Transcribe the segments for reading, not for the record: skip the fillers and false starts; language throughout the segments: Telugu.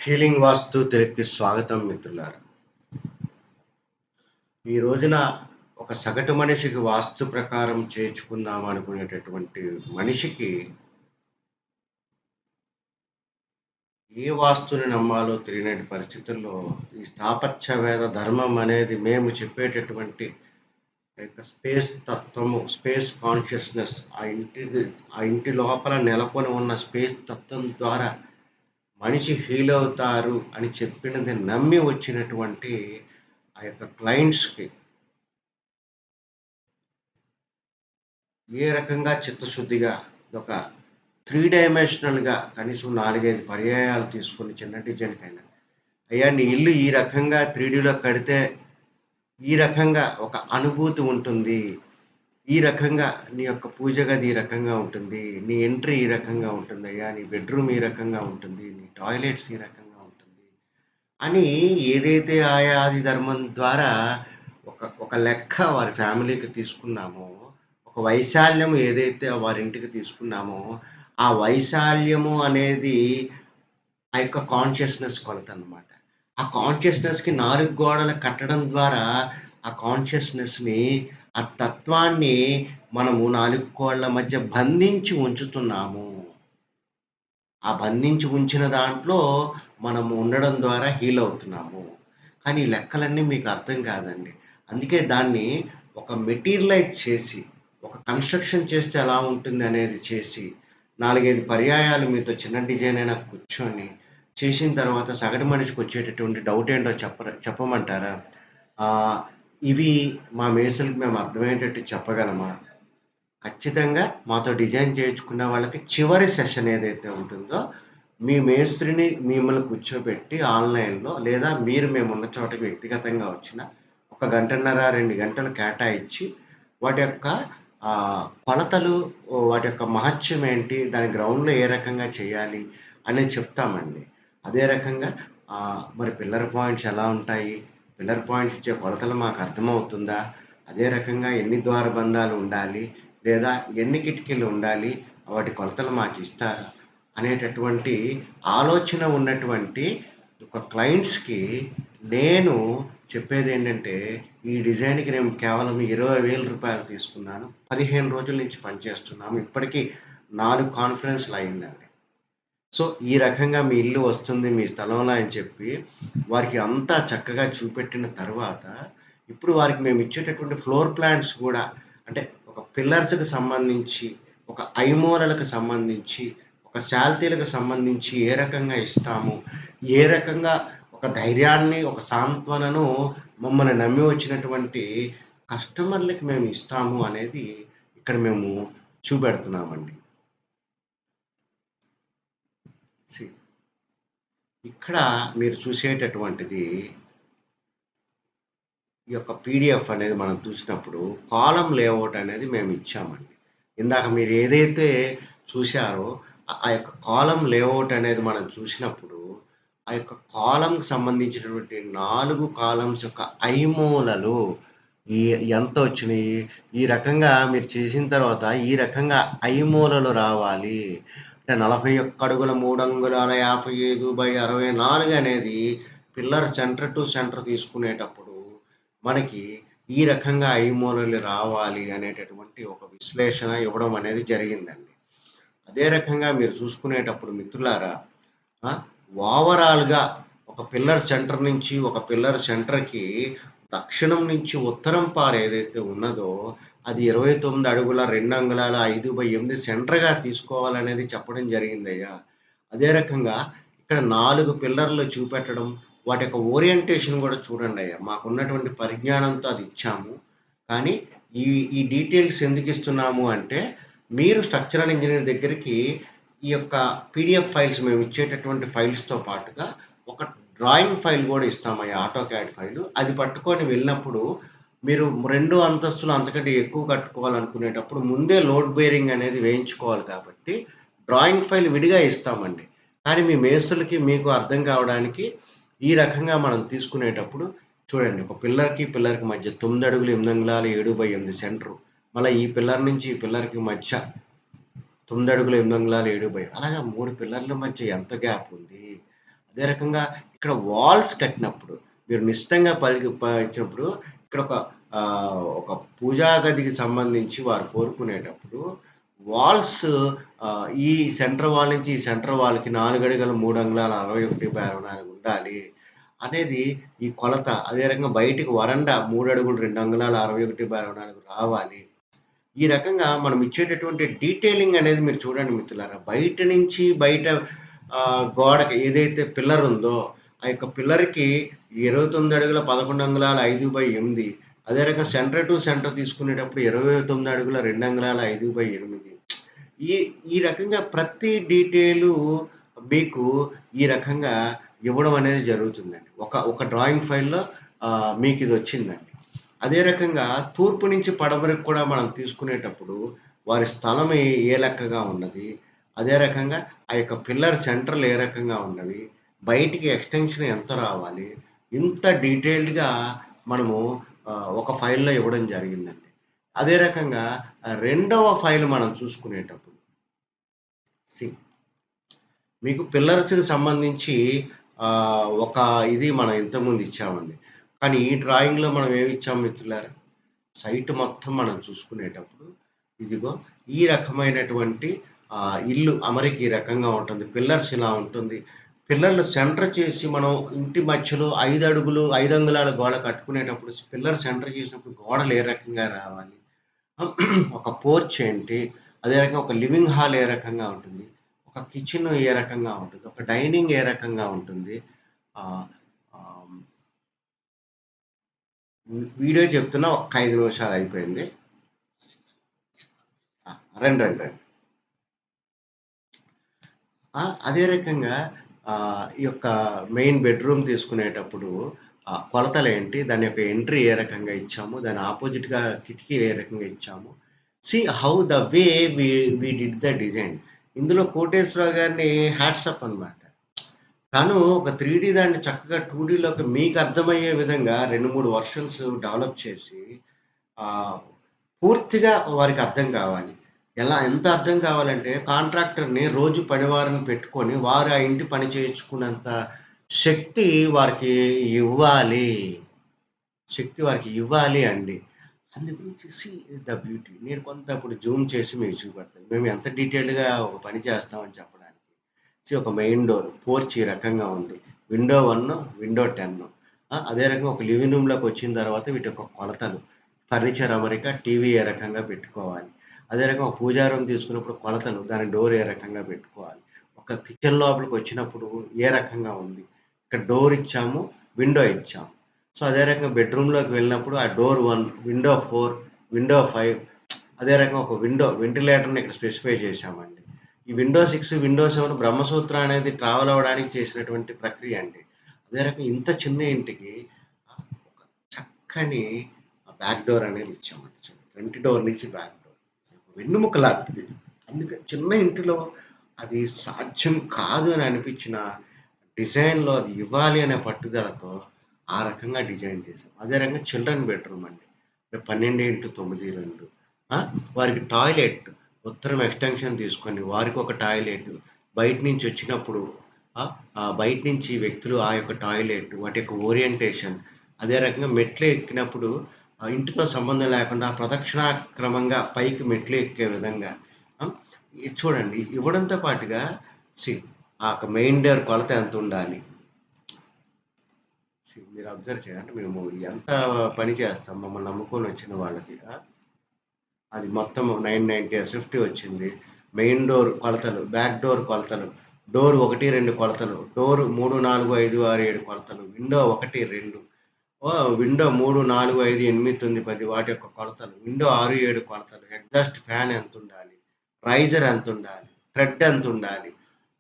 హీలింగ్ వాస్తు తెలుగుకి స్వాగతం మిత్రులారా. ఈ రోజున ఒక సగటు మనిషికి వాస్తు ప్రకారం చేర్చుకుందాం అనుకునేటటువంటి మనిషికి ఏ వాస్తుని నమ్మాలో తెలియని పరిస్థితుల్లో ఈ స్థాపత్యవేద ధర్మం అనేది మేము చెప్పేటటువంటి స్పేస్ తత్వము, స్పేస్ కాన్షియస్‌నెస్ ఆ ఇంటి లోపల నెలకొని ఉన్న స్పేస్ తత్వం ద్వారా మనిషి హీల్ అవుతారు అని చెప్పినది నమ్మి వచ్చినటువంటి ఆ యొక్క క్లయింట్స్‌కి ఏ రకంగా చిత్తశుద్ధిగా ఒక 3 డైమెన్షనల్‌గా కనీసం 4, 5 పర్యాయాలు తీసుకొని చిన్న డిజైన్‌కైనా, అయ్యా! నీ ఇల్లు ఈ రకంగా 3డీలో కడితే ఈ రకంగా ఒక అనుభూతి ఉంటుంది. ఈ రకంగా నీ యొక్క పూజ గది ఈ రకంగా ఉంటుంది. నీ ఎంట్రీ ఈ రకంగా ఉంటుందయ్యా! నీ బెడ్‌రూమ్ ఈ రకంగా ఉంటుంది. నీ టాయిలెట్స్ ఈ రకంగా ఉంటుంది. అని ఏదైతే ఆది ధర్మం ద్వారా ఒక లెక్క వారి ఫ్యామిలీకి తీసుకున్నామో, ఒక వైశాల్యం ఏదైతే వారింటికి తీసుకున్నామో, ఆ వైశాల్యము అనేది ఆ యొక్క కాన్షియస్‌నెస్ కొలతనమాట. ఆ కాన్షియస్‌నెస్‌కి 4 గోడలు కట్టడం ద్వారా, ఆ కాన్షియస్‌నెస్‌ని, ఆ తత్వాన్ని మనము 4 గోడల మధ్య బంధించి ఉంచుతున్నాము. ఆ బంధించి ఉంచిన దాంట్లో మనము ఉండడం ద్వారా హీల్ అవుతున్నాము. కానీ ఈ లెక్కలన్నీ మీకు అర్థం కాదండి. అందుకే దాన్ని ఒక మెటీరియలైజ్ చేసి, ఒక కన్‌స్ట్రక్షన్ చేస్తే ఎలా ఉంటుందనేది చేసి, 4, 5 పర్యాయాలు మీతో చిన్న డిజైన్ అయినా కూర్చొని, చేసిన తర్వాత సగటు మనిషికొచ్చేటటువంటి డౌట్ ఏంటో చెప్పమంటారా? ఆహ్, ఇవి మా మేస్త్రులకి మేము అర్థమయ్యేటట్టు చెప్పగలమా? ఖచ్చితంగా మాతో డిజైన్ చేయించుకున్న వాళ్ళకి చివరి సెషన్ ఏదైతే ఉంటుందో, మీ మేస్త్రిని మిమ్మల్ని కూర్చోబెట్టి ఆన్‌లైన్‌లో లేదా మీరు మేమున్న చోటకి వ్యక్తిగతంగా వచ్చినా, ఒక గంటన్నర, 2 గంటలు కేటాయించి వాటి యొక్క కొలతలు, వాటి యొక్క మహత్యం ఏంటి? దాని గ్రౌండ్‌లో ఏ రకంగా చేయాలి? అనేది చెప్తామండి. అదే రకంగా మరి పిల్లర్ పాయింట్స్ ఎలా ఉంటాయి? పిల్లర్ పాయింట్స్ ఇచ్చే కొలతలు మాకు అర్థమవుతుందా? అదే రకంగా ఎన్ని ద్వారబంధాలు ఉండాలి? లేదా ఎన్ని కిటికీలు ఉండాలి? వాటి కొలతలు మాకిస్తారా? అనేటటువంటి ఆలోచన ఉన్నటువంటి ఒక క్లయింట్స్‌కి నేను చెప్పేదేంటంటే, ఈ డిజైన్‌కి నేను కేవలం రూ. 20,000 తీసుకున్నాను. 15 రోజుల నుంచి పనిచేస్తున్నాము. ఇప్పటికి 4 కాన్ఫరెన్స్‌లు అయిందండి. సో, ఈ రకంగా మీ ఇల్లు వస్తుంది మీ స్థలంలో అని చెప్పి, వారికి అంతా చక్కగా చూపెట్టిన తర్వాత, ఇప్పుడు వారికి మేమిచ్చేటటువంటి ఫ్లోర్ ప్లాన్స్ గూడా అంటే, ఒక పిల్లర్స్‌కి సంబంధించి, ఒక ఐమూలలకు సంబంధించి, ఒక శాల్తీలకు సంబంధించి ఏ రకంగా ఇస్తాము, ఏ రకంగా ఒక ధైర్యాన్ని, ఒక సాంత్వనను మమ్మల్ని నమ్మి వచ్చినటువంటి కస్టమర్‌లకి మేము ఇస్తాము అనేది ఇక్కడ మేము చూపెడుతున్నామండి. సి ఇక్కడ మీరు చూసేటటువంటిది ఈ యొక్క పీడిఎఫ్ అనేది మనం చూసినప్పుడు కాలమ్ లేఅవుట్ అనేది మేము ఇచ్చామండి. ఇందాక మీరు ఏదైతే చూసారో ఆ యొక్క కాలమ్ లేఅవుట్ అనేది మనం చూసినప్పుడు, ఆ యొక్క కాలమ్‌కి సంబంధించినటువంటి 4 కాలమ్స్ యొక్క ఐమూలలు ఈ ఎంతొచ్చినియి? ఈ రకంగా మీరు చేసిన తర్వాత ఈ రకంగా ఐమూలలు రావాలి. అంటే 41 అడుగుల 3 అంగుళాల 55/64 అనేది పిల్లర్ సెంటర్ టు సెంటర్ తీసుకునేటప్పుడు మనకి ఈ రకంగా ఐమూలలు రావాలి అనేటటువంటి ఒక విశ్లేషణ ఇవ్వడం అనేది జరిగిందండి. అదే రకంగా మీరు చూసుకునేటప్పుడు మిత్రులారా, ఆ! ఓవరాల్‌గా ఒక పిల్లర్ సెంటర్ నుంచి ఒక పిల్లర్ సెంటర్‌కి దక్షిణం నుంచి ఉత్తరం పార ఏదైతే ఉన్నదో, అది 29 అడుగుల 2 అంగుళాల 5/8 సెంటర్‌గా తీసుకోవాలనేది చెప్పడం జరిగిందయ్యా. అదే రకంగా ఇక్కడ 4 పిల్లర్‌లు చూపెట్టడం, వాటి యొక్క ఓరియంటేషన్ గూడా చూడండయ్యా. మాకున్నటువంటి పరిజ్ఞానంతో అది ఇచ్చాము. కానీ ఈ ఈ డీటెయిల్స్ ఎందుకిస్తున్నాము అంటే, మీరు స్ట్రక్చరల్ ఇంజినీర్ దగ్గరికి ఈ యొక్క పీడీఎఫ్ ఫైల్స్ మేమిచ్చేటటువంటి ఫైల్స్‌తో పాటుగా ఒక డ్రాయింగ్ ఫైల్ గూడా ఇస్తామయ్యా. AutoCAD file. అది పట్టుకొని వెళ్ళినప్పుడు మీరు 2 అంతస్తులు అంతకంటే ఎక్కువ కట్టుకోవాలనుకునేటప్పుడు ముందే లోడ్ బేరింగ్ అనేది వేయించుకోవాలి కాబట్టి డ్రాయింగ్ ఫైల్ విడిగా ఇస్తామండి. కానీ మీ మేస్త్రులకి మీకు అర్థం కావడానికి ఈ రకంగా మనం తీసుకునేటప్పుడు చూడండి, ఒక పిల్లర్‌కి మధ్య 9 అడుగులు 8 అంగుళాలు 7/8 సెంటరు. మళ్ళా ఈ పిల్లర్ నుంచి ఈ పిల్లర్‌కి మధ్య 9 అడుగులు 8 అంగుళాలు 7 అలాగా 3 పిల్లర్ల మధ్య ఎంత గ్యాప్ ఉంది? అదే రకంగా ఇక్కడ వాల్స్ కట్టినప్పుడు, మీరు నిశితంగా ఇచ్చినప్పుడు ఇక్కడ ఒక పూజా గదికి సంబంధించి వారు కోరుకునేటప్పుడు వాల్స్ ఈ సెంటర్ వాల్ నుంచి ఈ సెంటర్ వాల్‌కి 4 అడుగుల 3 అంగుళాల 61 ఉండాలి అనేది ఈ కొలత. అదే రకంగా బయటికి వరండా 3 అడుగులు 2 అంగుళాల 61/24 రావాలి. ఈ రకంగా మనం ఇచ్చేటటువంటి డీటెయిలింగ్ అనేది మీరు చూడండి మిత్రులారా. బయట నుంచి గోడకి ఏదైతే పిల్లర్ ఉందో, ఆ యొక్క పిల్లర్‌కి 29 అడుగుల 11 అంగుళాల 5/8, అదే రకంగా సెంటర్ టు సెంటర్ తీసుకునేటప్పుడు 29 అడుగుల 2 అంగుళాల 5/8. ఈ ఈ రకంగా ప్రతి డీటెయిలు మీకు ఈ రకంగా ఇవ్వడం అనేది జరుగుతుందండి. ఒక డ్రాయింగ్ ఫైల్‌లో మీకిదొచ్చిందండి. అదే రకంగా తూర్పు నుంచి పడమరకు కూడా మనం తీసుకునేటప్పుడు వారి స్థలం ఏ లెక్కగా ఉన్నది. అదే రకంగా ఆ యొక్క పిల్లర్ సెంటర్‌లు ఏ రకంగా ఉన్నవి. బయటికి ఎక్స్‌టెన్షన్ ఎంత రావాలి. ఇంత డీటెయిల్డ్‌గా మనము ఒక ఫైల్‌లో ఇవ్వడం జరిగిందండి. అదే రకంగా రెండవ ఫైల్ మనం చూసుకునేటప్పుడు సి మీకు పిల్లర్స్‌కి సంబంధించి ఒక ఇది మనం ఇంతకుముందు ఇచ్చామండి. కానీ ఈ డ్రాయింగ్‌లో మనం ఏమిచ్చాం మిత్రులారా? సైట్ మొత్తం మనం చూసుకునేటప్పుడు, ఇదిగో ఈ రకమైనటువంటి ఇల్లు అమరిక ఈ రకంగా ఉంటుంది. పిల్లర్స్ ఇలా ఉంటుంది. పిల్లర్లు సెంటర్ చేసి మనం ఇంటి మధ్యలో 5 అడుగులు, 5 అంగుళాల గోడ కట్టుకునేటప్పుడు పిల్లర్ సెంటర్ చేసినప్పుడు గోడలు ఏ రకంగా రావాలి? ఒక పోర్చ్ ఏంటి? అదే రకంగా ఒక లివింగ్ హాల్ ఏ రకంగా ఉంటుంది? ఒక కిచెన్ ఏ రకంగా ఉంటుంది? ఒక డైనింగ్ ఏ రకంగా ఉంటుంది? ఆహ్, ఆహ్, వీడియో చెప్తున్నా ఒక్క 5 నిమిషాలు అయిపోయింది. ఆ! రండి. అదే రకంగా ఈ యొక్క మెయిన్ బెడ్‌రూమ్ తీసుకునేటప్పుడు కొలతలేంటి? దాని యొక్క ఎంట్రీ ఏ రకంగా ఇచ్చాము? దాని అపోజిట్‌గా కిటికీలు ఏ రకంగా ఇచ్చాము? See how the way we we did the design. ఇందులో కోటేశ్వరరావు గారిని హ్యాట్స్ ఆఫ్ అనమాట. తను ఒక 3 దాన్ని చక్కగా 2డీలోకి మీకు అర్థమయ్యే విధంగా 2, 3 వెర్షన్స్ డెవలప్ చేసి ఆహ్, పూర్తిగా వారికి అర్థం కావాలి. ఎంత అర్థం కావాలంటే కాంట్రాక్టర్‌ని రోజు పనివారిని పెట్టుకొని వారు ఆ ఇంటి పని చేయించుకున్నంత శక్తి వారికి ఇవ్వాలి. శక్తి వారికి ఇవ్వాలి అండి. అందు గురించి ద బ్యూటీ. నేను కొంత ఇప్పుడు జూమ్ చేసి మీకు చూపెడతాను. మేము ఎంత డీటెయిల్డ్‌గా ఒక పని చేస్తామని చెప్పడానికి. ఒక మెయిన్ డోర్, పోర్చ్ ఈ రకంగా ఉంది. Window 1, window 10. అదే రకంగా ఒక లివింగ్ రూమ్‌లోకొచ్చిన తర్వాత వీటి యొక్క కొలతలు. ఫర్నిచర్ అమరిక, టీవీ ఏ రకంగా పెట్టుకోవాలి. అదే రకంగా ఒక పూజా రూమ్ తీసుకున్నప్పుడు కొలతలు, దాని డోర్ ఏ రకంగా పెట్టుకోవాలి. ఒక కిచెన్ లోపలికొచ్చినప్పుడు ఏ రకంగా ఉంది. ఇక్కడ డోర్ ఇచ్చాము, విండో ఇచ్చాము. సో, అదే రకంగా బెడ్‌రూమ్‌లోకి వెళ్ళినప్పుడు ఆ డోర్ 1, విండో 4, విండో 5, అదే రకంగా ఒక వెంటిలేటర్‌ని ఇక్కడ స్పెసిఫై చేశామండి. ఈ విండో 6, విండో 7 బ్రహ్మసూత్ర అనేది ట్రావెల్ అవ్వడానికి చేసినటువంటి ప్రక్రియ అండి. అదే రకంగా ఇంత చిన్న ఇంటికి ఒక చక్కని బ్యాక్ డోర్ అనేది ఇచ్చామండి. ఫ్రంట్ డోర్ నుంచి బ్యాక్ డోర్. వెన్నెముక లాంటిది. అందుకే చిన్న ఇంటిలో అది సాధ్యం కాదు అని అనిపించిన డిజైన్‌లో అది ఇవ్వాలి అనే పట్టుదలతో ఆ రకంగా డిజైన్ చేశాం. అదే రకంగా చిల్డ్రన్ బెడ్‌రూమ్ అండి. 12x9 ఆ! వారికి టాయిలెట్ ఉత్తరం ఎక్స్‌టెన్షన్ తీసుకొని వారికొక టాయిలెట్ బయట నుంచి వచ్చినప్పుడు బయట నుంచి వ్యక్తులు ఆ యొక్క టాయిలెట్ వాటి యొక్క ఓరియంటేషన్ అదే రకంగా మెట్లు ఎక్కినప్పుడు ఇంటితో సంబంధం లేకుండా ప్రదక్షిణాక్రమంగా పైకి మెట్లు ఎక్కే విధంగా ఆ! ఇది చూడండి ఇవ్వడంతో పాటుగా సీ ఆ యొక్క మెయిన్ డోర్ కొలత ఎంతుండాలి? మీరు అబ్జర్వ్ చేయండి. అంటే మేము ఎంత పని చేస్తాం మమ్మల్ని నమ్ముకొని వచ్చిన వాళ్ళకి. అది మొత్తం 990 ఎస్ఎఫ్టీ వచ్చింది. మెయిన్ డోర్ కొలతలు, బ్యాక్ డోర్ కొలతలు, డోర్ 1, 2 కొలతలు, డోర్ 3, 4, 5, 6, 7 కొలతలు, విండో 1, 2 విండో 3, 4, 5, 8, 9, 10 వాటి యొక్క కొలతలు, విండో 6, 7 కొలతలు, ఎగ్జాస్ట్ ఫ్యాన్ ఎంతుండాలి, రైజర్ ఎంతుండాలి, థ్రెడ్ ఎంతుండాలి,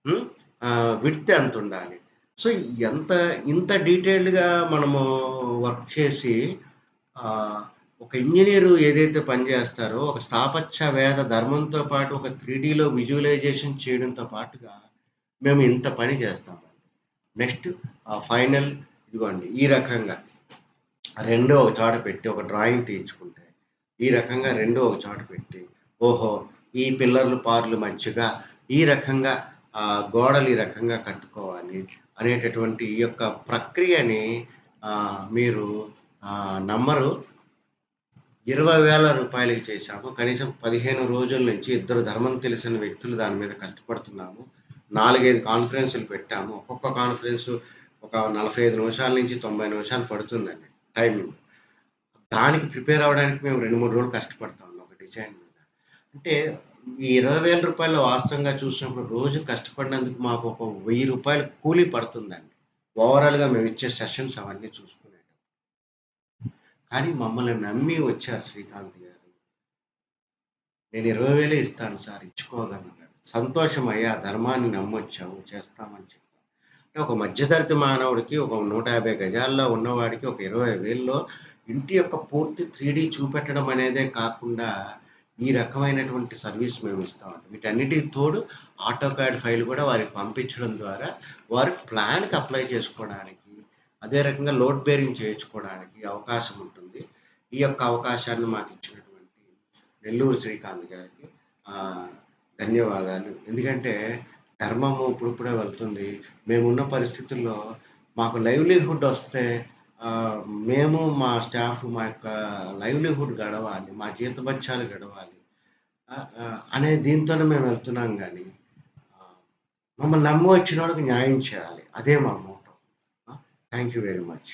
హ్మ్. విడ్త్ ఎంతుండాలి. సో, ఎంత ఇంత డీటెయిల్డ్‌గా మనము వర్క్ చేసి ఆహ్, ఒక ఇంజినీరు ఏదైతే పని జేస్తారో, ఒక స్థాపత్య వేద ధర్మంతో పాటు ఒక 3డీలో విజువలైజేషన్ చేయడంతో పాటుగా, మేము ఇంత పని చేస్తామండి. నెక్స్ట్ ఫైనల్ ఇదిగోండి ఈ రకంగా 2 ఒక చోట పెట్టి ఒక డ్రాయింగ్ తీయించుకుంటే, ఈ రకంగా 2 ఒక చోట పెట్టి, ఓహో! ఈ పిల్లర్లు, పార్లు మధ్యగా ఈ రకంగా గోడలు ఈ రకంగా కట్టుకోవాలి. అనేటటువంటి ఈ యొక్క ప్రక్రియని మీరు నమ్మరు. రూ. 20,000కి చేశాము. కనీసం 15 రోజుల నుంచి ఇద్దరు ధర్మం తెలిసిన వ్యక్తులు దాని మీద కష్టపడుతున్నాము. 4, 5 కాన్ఫరెన్సులు పెట్టాము. ఒక్కొక్క కాన్ఫరెన్సు ఒక 45 నిమిషాల నుంచి 90 నిమిషాలు పడుతుందండి టైమింగ్. దానికి ప్రిపేర్ అవ్వడానికి మేము 2, 3 రోజులు కష్టపడతా ఉన్నాం ఒక డిజైన్ మీద. అంటే ఈ రూ. 20,000 వాస్తవంగా చూసినప్పుడు రోజు కష్టపడినందుకు మాకు ఒక రూ. 1000 కూలీ పడుతుందండి. ఓవరాల్‌గా మేమిచ్చే సెషన్స్ అవన్నీ చూసుకునేటప్పుడు. కానీ మమ్మల్ని నమ్మి వచ్చారు శ్రీకాంత్ గారు. నేను 20,000 ఇస్తాను సార్ ఇచ్చుకోగలనన్నాడు. సంతోషమయ్యా ధర్మాన్ని నమ్మొచ్చావు చేస్తామని చెప్పాను. అంటే ఒక మధ్యతరగతి మానవుడికి ఒక 150 గజాల్లో ఉన్నవాడికి ఒక 20,000లో ఇంటి యొక్క పూర్తి 3 చూపెట్టడం అనేదే కాకుండా, ఈ రకమైనటువంటి సర్వీస్ మేమిస్తామండి. వీటన్నిటికి తోడు ఆటోకాడ్ ఫైల్ గూడా వారికి పంపించడం ద్వారా, వారు ప్లాన్‌కి అప్లై చేసుకోవడానికి, అదే రకంగా లోడ్ బేరింగ్ చేయించుకోవడానికి అవకాశం ఉంటుంది. ఈ యొక్క అవకాశాన్ని మాకిచ్చినటువంటి నెల్లూరు శ్రీకాంత్ గారికి ఆహ్, ధన్యవాదాలు. ఎందుకంటే ధర్మము ఇప్పుడిప్పుడే వెళ్తుంది. మేమున్న పరిస్థితుల్లో మాకు లైవ్లీహుడ్ ఒస్తే ఆహ్, మేము మా స్టాఫ్ మా యొక్క లైవ్లీహుడ్ గడవాలి. మా జీతభత్యాలు గడవాలి. అనే దీంతోనే మేము వెళ్తున్నాం గానీ, ఆహ్, మమ్మల్ని నమ్మి వచ్చినోళ్ళకి న్యాయం చేయాలి. అదే మా motto. Thank you very much.